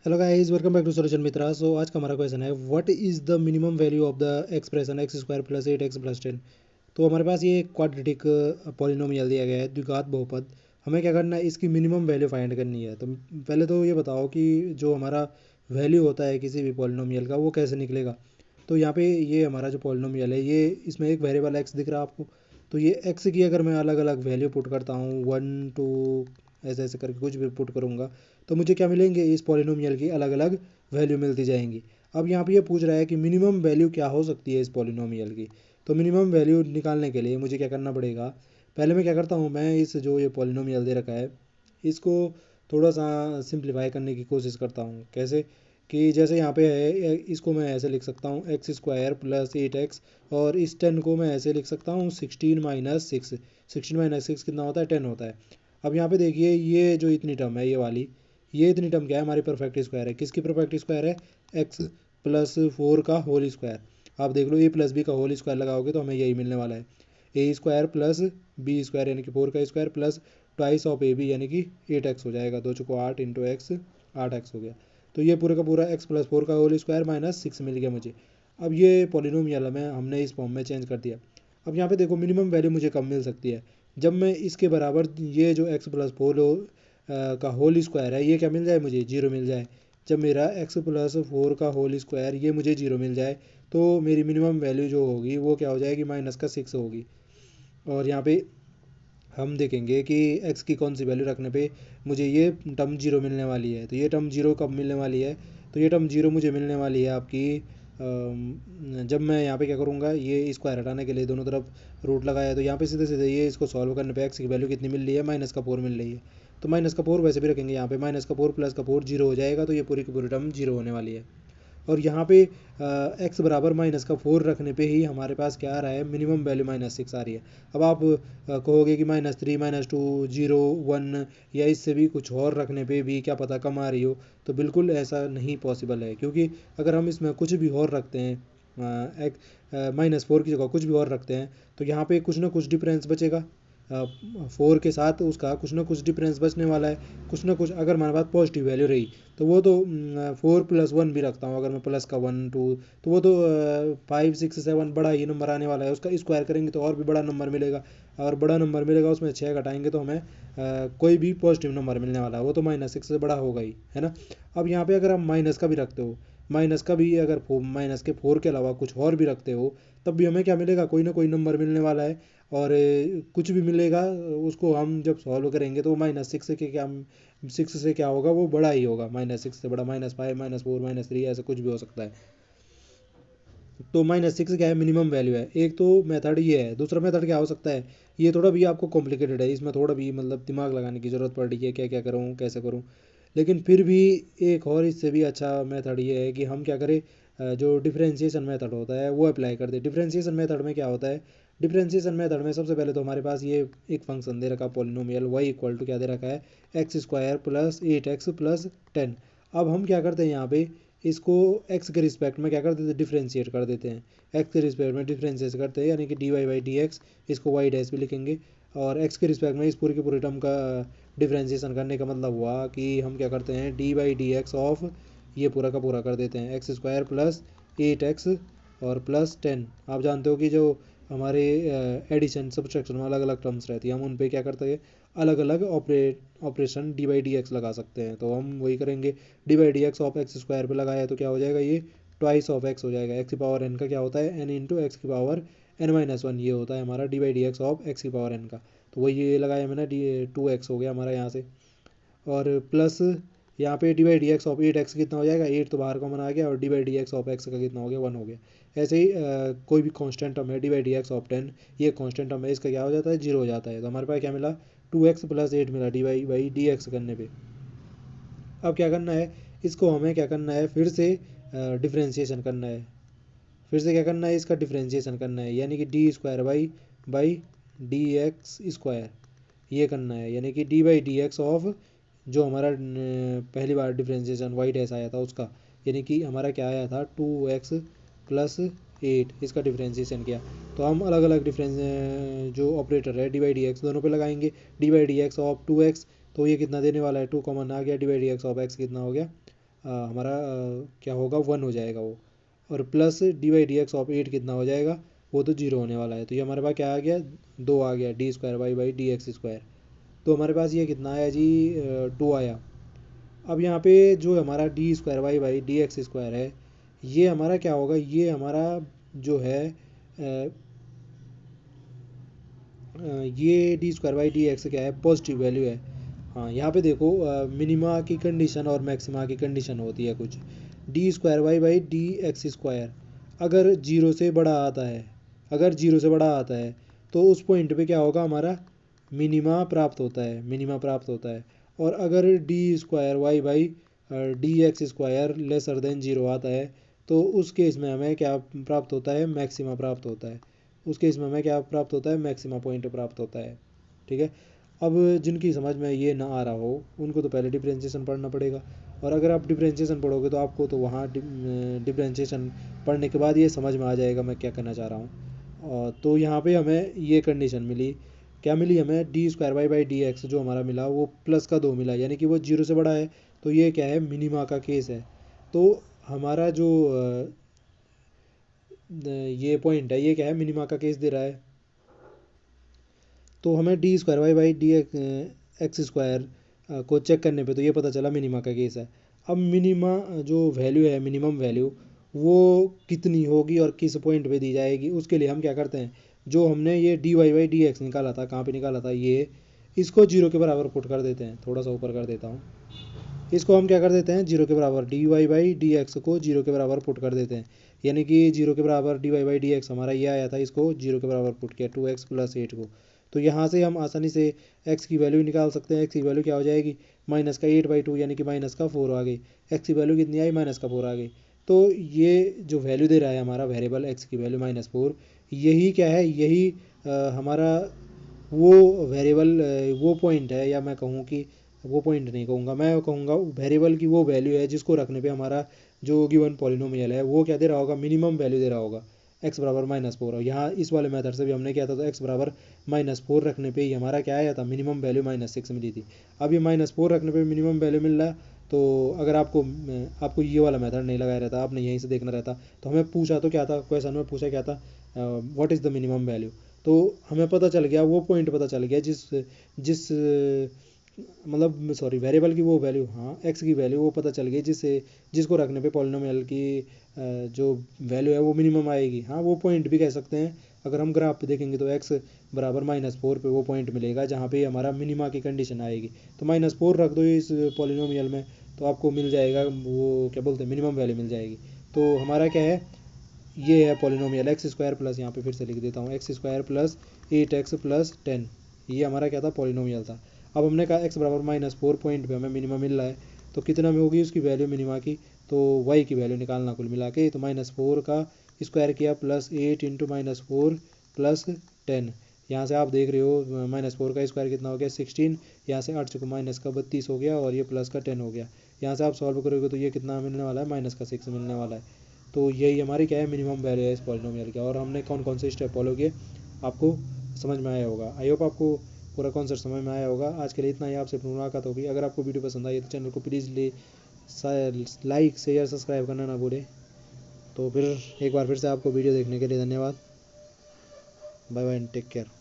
Hello guys, welcome back to solution Mitra. So आज का हमारा क्वेश्चन है, what is the minimum value of the expression x square plus 8x plus 10। तो हमारे पास ये क्वाड्रेटिक पॉलिनोमियल दिया गया है, द्विघात बहुपद। हमें क्या करना है, इसकी मिनिमम वैल्यू फाइंड करनी है। तो पहले तो ये बताओ कि जो हमारा वैल्यू होता है किसी भी पॉलिनोमियल का, वो कैसे निकलेगा। तो यहाँ पे ये हमारा जो पॉलिनोमियल है, ये इसमें एक वेरिएबल एक्स दिख रहा है आपको। तो ये एक्स की अगर मैं अलग अलग वैल्यू पुट करता हूँ, 1 2 ऐसे ऐसे करके कुछ भी पुट करूँगा, तो मुझे क्या मिलेंगे, इस पॉलिनोमियल की अलग अलग वैल्यू मिलती जाएंगी। अब यहाँ पे ये पूछ रहा है कि मिनिमम वैल्यू क्या हो सकती है इस पॉलिनोमियल की। तो मिनिमम वैल्यू निकालने के लिए मुझे क्या करना पड़ेगा, पहले मैं क्या करता हूँ, मैं इस जो ये पॉलिनोमियल दे रखा है, इसको थोड़ा सा सिंप्लीफाई करने की कोशिश करता हूँ। कैसे कि जैसे यहाँ पे है, इसको मैं ऐसे लिख सकता हूँ एक्स स्क्वायर प्लस 8x, और इस 10 को मैं ऐसे लिख सकता हूँ 16 - 6। 16 - 6 कितना होता है, 10 होता है। अब यहाँ पे देखिए, ये जो इतनी टर्म है, ये वाली, ये इतनी टर्म क्या है, हमारी परफेक्ट स्क्वायर है। किसकी परफेक्ट स्क्वायर है, x+4 का होल स्क्वायर। आप देख लो, a+b का होल स्क्वायर लगाओगे तो हमें यही मिलने वाला है, A square plus B square यानी कि 4 का square plus twice of A B यानी कि 8x हो जाएगा। 2 × 8 इंटू एक्स, 8x हो गया। तो ये पूरा का पूरा x+4 का होल स्क्वायर -6 मिल गया मुझे। अब ये पॉलिनोमियल में हमने इस फॉर्म में चेंज कर दिया। अब यहाँ पे देखो, मिनिमम वैल्यू मुझे कब मिल सकती है, जब मैं इसके बराबर ये जो x+4 का होल स्क्वायर है, ये क्या मिल जाए, मुझे जीरो मिल जाए। जब मेरा x+4 का होल स्क्वायर ये मुझे जीरो मिल जाए, तो मेरी मिनिमम वैल्यू जो होगी वो क्या हो जाएगी, -6 होगी। और यहाँ पे हम देखेंगे कि x की कौन सी वैल्यू रखने पे मुझे ये टर्म जीरो मिलने वाली है। तो ये टर्म जीरो कब मिलने वाली है, तो ये टर्म जीरो मुझे मिलने वाली है आपकी जब मैं यहाँ पे क्या करूँगा, ये स्क्वायर हटाने के लिए दोनों तरफ रूट लगाया, तो यहाँ पे सीधे सीधे ये इसको सॉल्व करने पे x की वैल्यू कितनी मिल रही है, -4 मिल रही है। तो -4 वैसे भी रखेंगे यहाँ पे, -4 प्लस का 4 जीरो हो जाएगा, तो ये पूरी की पूरी टर्म जीरो होने वाली है। और यहाँ पे एक्स बराबर -4 रखने पे ही हमारे पास क्या आ रहा है, मिनिमम वैल्यू -6 आ रही है। अब आप कहोगे कि -3 -2 0 1 या इससे भी कुछ और रखने पे भी क्या पता कम आ रही हो। तो बिल्कुल ऐसा नहीं पॉसिबल है, क्योंकि अगर हम इसमें कुछ भी और रखते हैं, एक -4 की जगह कुछ भी और रखते हैं, तो यहाँ पे कुछ ना कुछ डिफरेंस बचेगा। 4 के साथ उसका कुछ ना कुछ डिफरेंस बचने वाला है। कुछ ना कुछ अगर हमारे पास पॉजिटिव वैल्यू रही, तो वो तो 4+1 भी रखता हूँ अगर मैं, प्लस का 1 2, तो वो तो 5 6 7 बड़ा ही नंबर आने वाला है। उसका स्क्वायर करेंगे तो और भी बड़ा नंबर मिलेगा, और बड़ा नंबर मिलेगा उसमें 6 घटाएंगे तो हमें कोई भी पॉजिटिव नंबर मिलने वाला है, वो तो -6 से बड़ा होगा ही, है ना। अब यहाँ पे अगर आप माइनस का भी रखते हो, माइनस का भी अगर -4 के अलावा कुछ और भी रखते हो, तब भी हमें क्या मिलेगा, कोई ना कोई नंबर मिलने वाला है। और कुछ भी मिलेगा, उसको हम जब सॉल्व करेंगे तो -6 से क्या होगा, वो बड़ा ही होगा, -6 से बड़ा, -5 -4 -3 ऐसा कुछ भी हो सकता है। तो -6 क्या है, मिनिमम वैल्यू है। एक तो मेथड ये है, दूसरा मेथड क्या हो सकता है, ये थोड़ा भी आपको कॉम्प्लिकेटेड है, इसमें थोड़ा भी मतलब दिमाग लगाने की ज़रूरत पड़ रही है, क्या क्या करूँ कैसे करूँ। लेकिन फिर भी एक और इससे भी अच्छा मेथड ये है कि हम क्या करें, जो डिफरेंशिएशन मेथड होता है वो अप्लाई कर दें। डिफरेंशिएशन मेथड में क्या होता है, डिफरेंशिएशन मेथड में सबसे पहले तो हमारे पास ये एक फंक्शन दे रखा, पॉलिनोमियल y = क्या दे रखा है, x² प्लस 8x प्लस 10। अब हम क्या करते हैं यहाँ पे, इसको x के रिस्पेक्ट में क्या कर देते हैं, डिफ्रेंशिएट कर देते हैं। x के रिस्पेक्ट में डिफ्रेंशिएट करते हैं, यानी कि dy/dx, इसको y डैश भी लिखेंगे। और x के रिस्पेक्ट में इस पूरी के पूरे टर्म का डिफ्रेंशिएशन करने का मतलब हुआ कि हम क्या करते हैं, d/dx ऑफ ये पूरा का पूरा कर देते हैं, x² प्लस 8x और प्लस 10। आप जानते हो कि जो हमारे एडिशन सब्सट्रैक्शन में अलग अलग टर्म्स रहती है, हम उन पे क्या करते हैं, अलग अलग ऑपरेशन d/dx लगा सकते हैं। तो हम वही करेंगे, d/dx ऑफ x² पे लगाया तो क्या हो जाएगा, ये ट्वाइस ऑफ x हो जाएगा। x की पावर n का क्या होता है, n इंटू एक्स की पावर n-1, ये होता है हमारा d/dx ऑफ x की पावर n का। तो वही ये लगाया मैंने, 2x हो गया हमारा यहाँ से। और प्लस यहाँ पे d/dx ऑफ 8x कितना हो जाएगा, 8 तो बाहर कॉमन आ गया, और d/dx ऑफ x का कितना हो गया, 1 हो गया। ऐसे ही कोई भी कांस्टेंट टर्म है, d/dx ऑफ 10, ये कांस्टेंट टर्म है, इसका क्या हो जाता है, 0 हो जाता है। तो हमारे पास क्या मिला, 2x प्लस 8 मिला dy/dx करने पे। अब क्या करना है, इसको हमें क्या करना है, फिर से डिफ्रेंशिएशन करना है। फिर से क्या करना है, इसका डिफ्रेंशिएशन करना है, यानी कि d² बाई dx², ये करना है, यानी कि d/dx ऑफ जो हमारा पहली बार डिफ्रेंशिएशन वाई डैश आया था उसका, यानी कि हमारा क्या आया था, 2x प्लस 8, इसका डिफ्रेंशिएशन किया। तो हम अलग अलग डिफरेंस जो ऑपरेटर है d/dx दोनों पे लगाएंगे। d/dx ऑफ 2x, तो ये कितना देने वाला है, 2 कॉमन आ गया, d/dx ऑफ x कितना हो गया, हमारा क्या होगा 1 हो जाएगा वो, और plus D by D x of 8 कितना हो जाएगा, वो तो 0 होने वाला है। तो ये हमारे पास क्या आ गया, 2 आ गया, D square Y by D X square. तो हमारे पास ये कितना आया जी, 2 आया। अब यहाँ पे जो हमारा D square Y by D X square है, ये हमारा क्या होगा, ये हमारा जो है ये D square by D x क्या है, पॉजिटिव वैल्यू है। हाँ यहाँ पे देखो, मिनिमा की कंडीशन और मैक्सिमा की कंडीशन होती है कुछ। D square Y by D X square अगर जीरो से बड़ा आता है, अगर जीरो से बड़ा आता है तो उस पॉइंट पे क्या होगा, हमारा मिनिमा प्राप्त होता है, मिनिमा प्राप्त होता है। और अगर D square Y by D X square lesser than zero आता है तो उस केस में हमें क्या प्राप्त होता है, मैक्सिमा प्राप्त होता है। उस केस में हमें क्या प्राप्त होता है, मैक्सिमा पॉइंट प्राप्त होता है। ठीक है। अब जिनकी समझ में ये ना आ रहा हो उनको तो पहले डिफ्रेंशिएशन पढ़ना पड़ेगा, और अगर आप डिफ्रेंशिएशन पढ़ोगे तो आपको तो वहाँ डिफ्रेंशिएशन पढ़ने के बाद ये समझ में आ जाएगा मैं क्या करना चाह रहा हूँ। और तो यहाँ पे हमें ये कंडीशन मिली, क्या मिली हमें, D square Y by D X जो हमारा मिला वो प्लस का 2 मिला, यानी कि वो जीरो से बड़ा है। तो ये क्या है, मिनिमा का केस है। तो हमारा जो ये पॉइंट है, ये क्या है, मिनिमा का केस दे रहा है। तो हमें D square Y by D X square को चेक करने पे तो ये पता चला मिनिमा का केस है। अब मिनिमा जो वैल्यू है, मिनिमम वैल्यू वो कितनी होगी और किस पॉइंट पे दी जाएगी, उसके लिए हम क्या करते हैं, जो हमने ये D Y by D X निकाला था, कहाँ पे निकाला था, ये इसको जीरो के बराबर पुट कर देते हैं। थोड़ा सा ऊपर कर देता हूँ, इसको हम क्या कर देते हैं, जीरो के बराबर D Y by D X को जीरो के बराबर पुट कर देते हैं। यानी कि जीरो के बराबर D Y by D X हमारा ये आया था, इसको जीरो के बराबर पुट किया, 2x प्लस 8 को। तो यहाँ से हम आसानी से x की वैल्यू निकाल सकते हैं। x की वैल्यू क्या हो जाएगी, माइनस का 8/2 यानी कि माइनस का 4 आ गई। x की वैल्यू कितनी आई, माइनस का 4 आ गई। तो ये जो वैल्यू दे रहा है हमारा वेरिएबल x की वैल्यू -4, यही क्या है, यही हमारा वो वेरिएबल, वो पॉइंट है, या मैं कहूँ कि वो पॉइंट नहीं कहूँगा, मैं कहूँगा वेरिएबल की वो वैल्यू है जिसको रखने पे हमारा जो गिवन पॉलिनोमियल है वो क्या दे रहा होगा, मिनिमम वैल्यू दे रहा होगा, x बराबर -4। और यहाँ इस वाले मेथड से भी हमने किया था, तो x बराबर -4 रखने पे ही हमारा क्या आया था, मिनिमम वैल्यू -6 मिली थी। अब ये -4 रखने पे मिनिमम वैल्यू मिल रहा है। तो अगर आपको ये वाला मेथड नहीं लगाया रहता, आपने यहीं से देखना रहता, तो हमें पूछा तो क्या था, क्वेश्चन में पूछा क्या था, what is the minimum value. तो हमें पता चल गया, वो पॉइंट पता चल गया जिस जिस मतलब सॉरी वेरिएबल की वो वैल्यू, हाँ एक्स की वैल्यू वो पता चल गई जिसको रखने पे पॉलिनोमियल की जो वैल्यू है वो मिनिमम आएगी। हाँ वो पॉइंट भी कह सकते हैं। अगर हम ग्राफ पे देखेंगे तो x बराबर -4 पे वो पॉइंट मिलेगा जहाँ पे हमारा मिनिमा की कंडीशन आएगी। तो -4 रख दो इस पॉलिनोमियल में तो आपको मिल जाएगा, वो क्या बोलते हैं, मिनिमम वैल्यू मिल जाएगी। तो हमारा क्या है, ये है पॉलिनोमियल एक्स स्क्वायर प्लस, यहाँ पे फिर से लिख देता हूँ, x square plus 8x plus 10, ये हमारा क्या था, पॉलिनोमियल था। अब हमने कहा x बराबर -4 पॉइंट पे हमें मिनिमम मिल रहा है, तो कितना में होगी उसकी वैल्यू मिनिमा की, तो y की वैल्यू निकालना कुल मिला के। तो -4 का स्क्वायर किया प्लस 8 इंटू -4 प्लस 10, यहाँ से आप देख रहे हो -4 का स्क्वायर कितना हो गया, 16, यहाँ से 8 चुका माइनस का 32 हो गया, और ये प्लस का 10 हो गया। यहाँ से आप सॉल्व करोगे तो ये कितना मिलने वाला है, -6 मिलने वाला है। तो यही हमारी क्या है, मिनिमम वैल्यू है इस पॉलिनोमियल का। और हमने कौन कौन से स्टेप फॉलो किए आपको समझ में आया होगा। आई होप आपको पूरा कॉन्सेप्ट समझ में आया होगा। आज के लिए इतना ही, आपसे मुलाकात होगी। अगर आपको वीडियो पसंद आई तो चैनल को प्लीज़ लाइक शेयर सब्सक्राइब करना ना भूलें। तो फिर एक बार फिर से आपको वीडियो देखने के लिए धन्यवाद। Bye bye and take care.